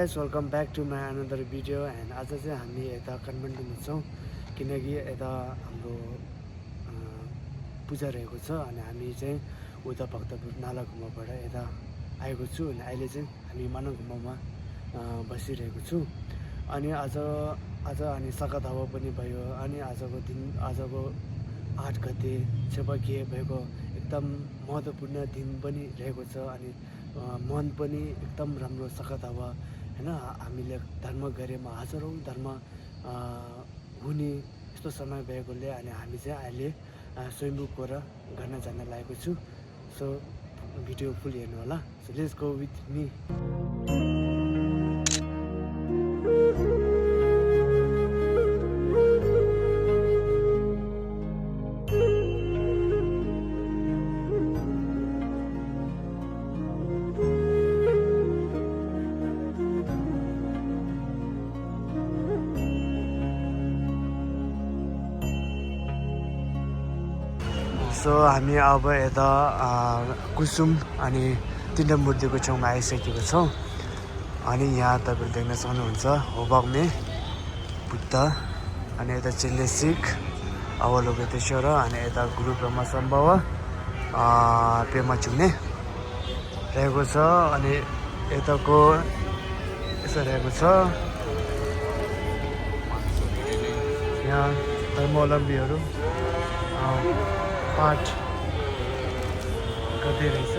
Guys welcome back to my another video and आज चाहिँ हामी यता काठमाडौँमा छौँ किनकि यता हाम्रो पूजा रहेको छ अनि हामी चाहिँ उता भक्तपुर नाला गुम्बाबाट यता आएको छु अनि अहिले चाहिँ हामी मानव गुम्बामा बसिरहेको छु अनि आज अनि सकात हावा पनि भयो अनि आजको 8 गते सेवाकीय भएको एकदम महत्त्वपूर्ण दिन पनि रहेको छ अनि मन पनि एकदम राम्रो सकात हावा हैन हामीले धर्म गरेमा हजारौं धर्म हुने यस्तो समय भएकोले अनि हामी चाहिँ अहिले स्वयम्भू कोरा गर्न जान लागेको छु सो भिडियो फुल हेर्नु होला so let's go with me so हामी अब यता कुसुम अनि तीनवटा मूर्तिको छेउमा आइसकेको छौँ अनि यहाँ तपाईँले देख्न सक्नुहुन्छ होबाग्मे बुद्ध अनि यता चिल्ले सिख अवलोकेतेश्वर अनि यता गुरु ब्रह्म सम्भव पेमा चुम्ने रहेको छ अनि यताको यसो रहेको छ यहाँ धर्मावलम्बीहरू पाठ गर्दै रहेछ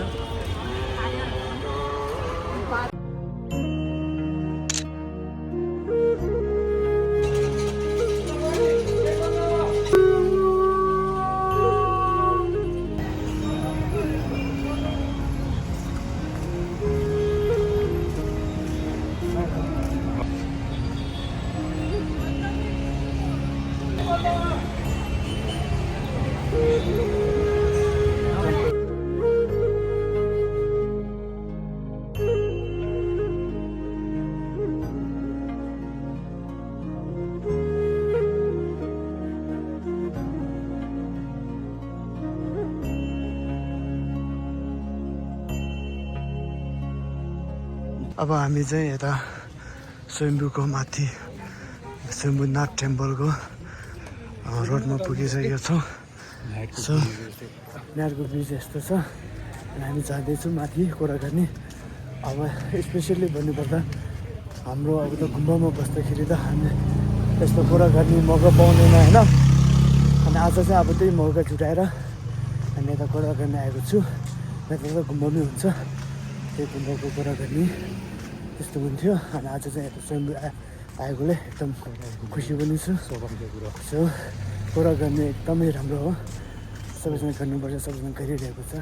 अब हामी चाहिँ यता स्वयम्भूको माथि स्वयम्भूनाथ टेम्पलको रोडमा पुगिसकेका छौँ सो यहाँको ब्रिज यस्तो छ अनि हामी जाँदैछौँ माथि कुरा गर्ने अब स्पेसल्ली भन्नुपर्दा हाम्रो अब त गुम्बामा बस्दाखेरि त हामी यस्तो कुरा गर्ने मौका पाउँदैन होइन अनि आज चाहिँ अब त्यही मौका जुटाएर हामी यता कुरा गर्न आएको छु यता त गुम्बामै हुन्छ त्यही गुम्बाको कुरा गर्ने त्यस्तो हुन्थ्यो अनि आज चाहिँ यता स्वयम्भू आएकोले एकदम खुसी पनि छु सौभाग्यको कुरो सो कुरा गर्ने एकदमै राम्रो हो सबैजना गर्नुपर्छ सबैजना गरिरहेको छ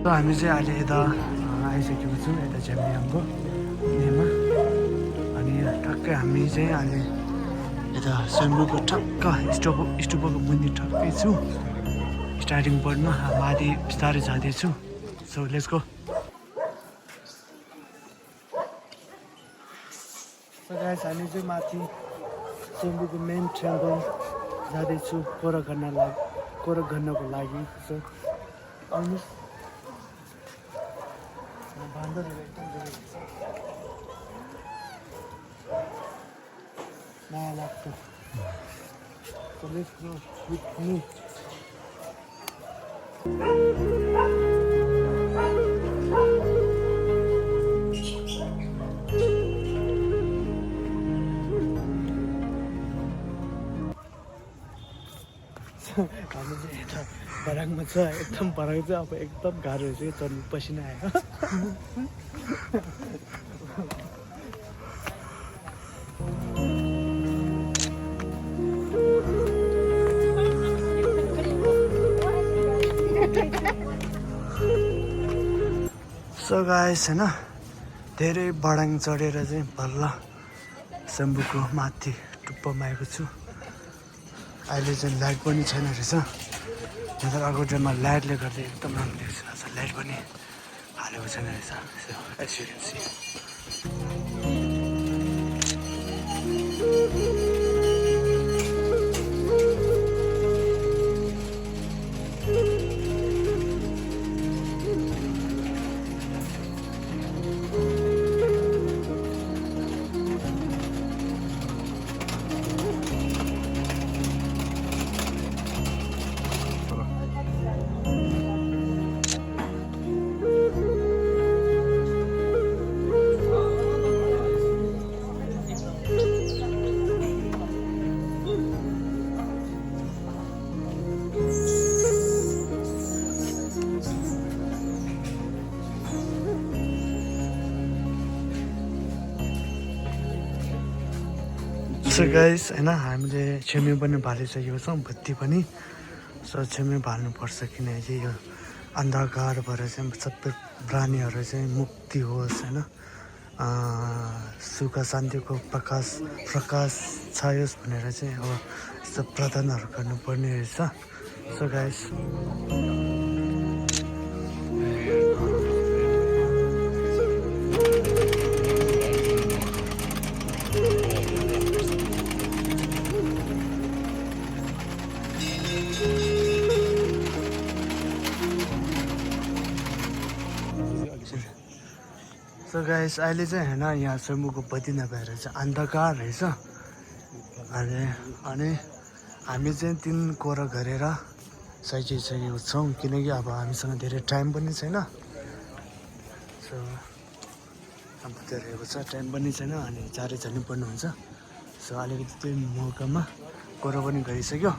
हामी चाहिँ अहिले यता आइसकेको छौँ यता च्याम्पियनको नेमा अनि टक्कै हामी चाहिँ अहिले यता स्वयम्भूको ठक्क स्टुपको मन्दिर ठक्कै छु स्टार्टिङ पोइन्टमा माथि बिस्तारै जाँदैछु so let's go so guys हामी चाहिँ माथि स्वयम्भूको मेन टेम्पल जाँदैछु कोरा गर्नको लागि सो आउनुहोस् बान्दरहरू एकदम धेरै छ माया लाग्छ So let's go with me. हामी चाहिँ यता बराङमा छ एकदम बराङ चाहिँ अब एकदम गाह्रो रहेछ चढ्नु पसिना आयो सो गाइस हैन धेरै बडाङ चढेर चाहिँ बल्ल शम्भुको माथि टुप्पोमा आएको छु अहिले चाहिँ लाइट पनि छैन रहेछ नत्र अर्को टाइममा लाइटले गर्दा एकदम राम्रो देख्छ आज लाइट पनि हालेको छैन रहेछ so as you can see so guys होइन हामीले छेमी पनि बालिसकेको छौँ बत्ती पनि सो छेमी बाल्नुपर्छ किनकि यो अन्धकारबाट चाहिँ सबै प्राणीहरू चाहिँ मुक्ति होस् होइन सुख शान्तिको प्रकाश छायोस् भनेर चाहिँ अब यस्तो प्रार्थनाहरू गर्नुपर्ने रहेछ सो गाइस सो गाइस अहिले चाहिँ होइन यहाँ शम्भुको बत्ती नभएर चाहिँ अन्धकार रहेछ अनि हामी चाहिँ 3 कोरा गरेर सकिसकेको छौँ किनकि अब हामीसँग धेरै टाइम पनि छैन सो अब रहेको छ टाइम पनि छैन अनि चाँडै जानु पर्ने हुन्छ सो अलिकति त्यही मौकामा कोरा पनि गरिसक्यो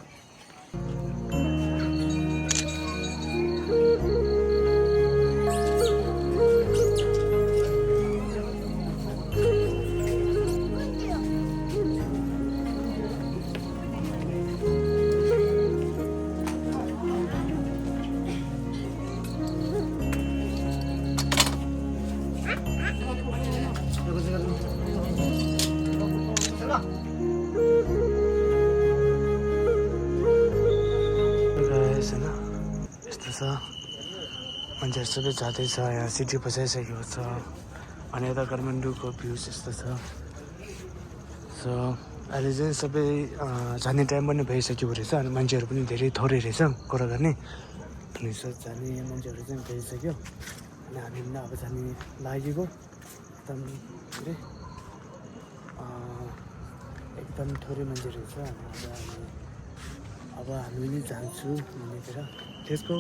मान्छेहरू सबै जाँदैछ यहाँ सिटी बसाइसकेको छ अनि यता काठमाडौँको भ्युज यस्तो छ सो अहिले चाहिँ सबै जाने टाइम पनि भइसक्यो रहेछ अनि मान्छेहरू पनि धेरै थोरै रहेछ कुरा गर्ने अनि सो जाने मान्छेहरू चाहिँ भइसक्यो अनि हामी पनि अब जाने लागेको एकदम के अरे एकदम थोरै मान्छे रहेछ अनि अब हामी पनि जान्छु भन्नेतिर त्यसको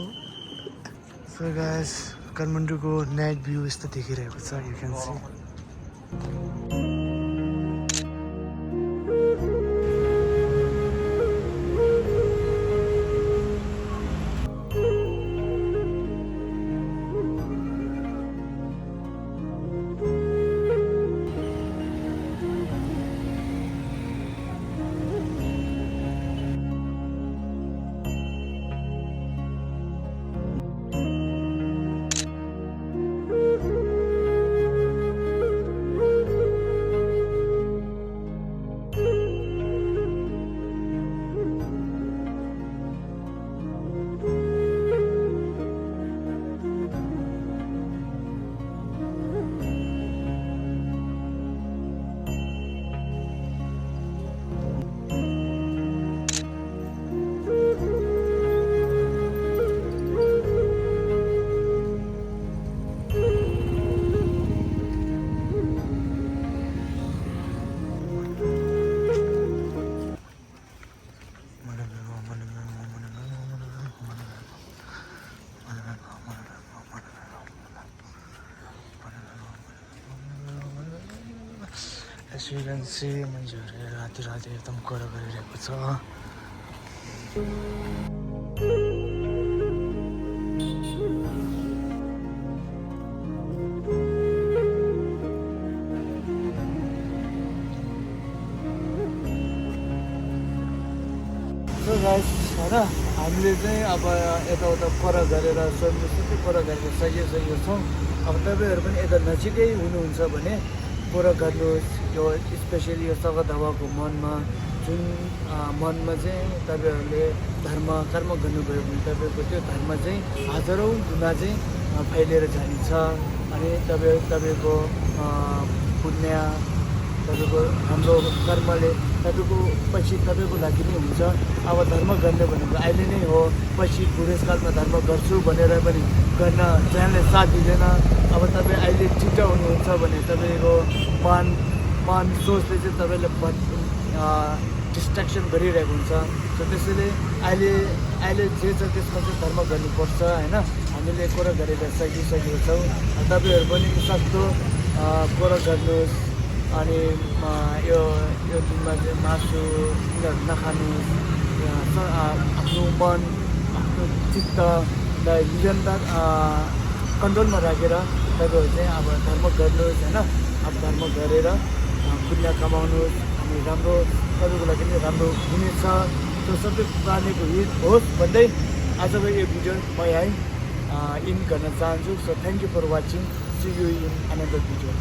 सो गाइस काठमाडौँको नाइट भ्यू यस्तो देखिरहेको छ you can see As you can see, मान्छेहरू राति एकदम कुरा गरिरहेको छ So guys, होइन हामीले चाहिँ अब यताउता कुरा गरेर सबै कुरा गरेर सकिसकेको छौँ अब तपाईँहरू पनि यता नजिकै हुनुहुन्छ भने कुरा गर्नुहोस् यो स्पेसली यो सगत हावाको जुन मनमा चाहिँ तपाईँहरूले कर्म गर्नुभयो भने तपाईँको त्यो धर्म चाहिँ हजारौँ गुना चाहिँ फैलिएर जानेछ अनि तपाईँको पुण्य तपाईँको हाम्रो कर्मले तपाईँको पछि तपाईँको लागि नै हुन्छ अब धर्म गर्ने भनेको अहिले नै हो पछि बुढेसकालमा धर्म गर्छु भनेर पनि गर्न जहाँले साथ दिँदैन अब तपाईँ अहिले ठिक हुनुहुन्छ भने तपाईँको मान सोचले चाहिँ तपाईँले डिस्ट्र्याक्सन गरिरहेको हुन्छ सो त्यसैले अहिले जे छ त्यसमा चाहिँ धर्म गर्नुपर्छ होइन हामीले कुरा गरेर सकिसकेको छौँ तपाईँहरू पनि सक्दो कुरा गर्नुहोस् अनि यो दिनमा चाहिँ मासु नखानुहोस् आफ्नो मन आफ्नो चित्तलाई निरन्तर कन्ट्रोलमा राखेर तपाईँहरू चाहिँ अब धर्म गर्नुहोस् होइन अब धर्म गरेर पुण्य कमाउनुहोस् अनि राम्रो तपाईँको लागि पनि राम्रो हुनेछ। त्यो सबै प्राणीको हित होस् भन्दै आजको यो भिडियो म यहीँ इन गर्न चाहन्छु। So thank you for watching. See you in another video.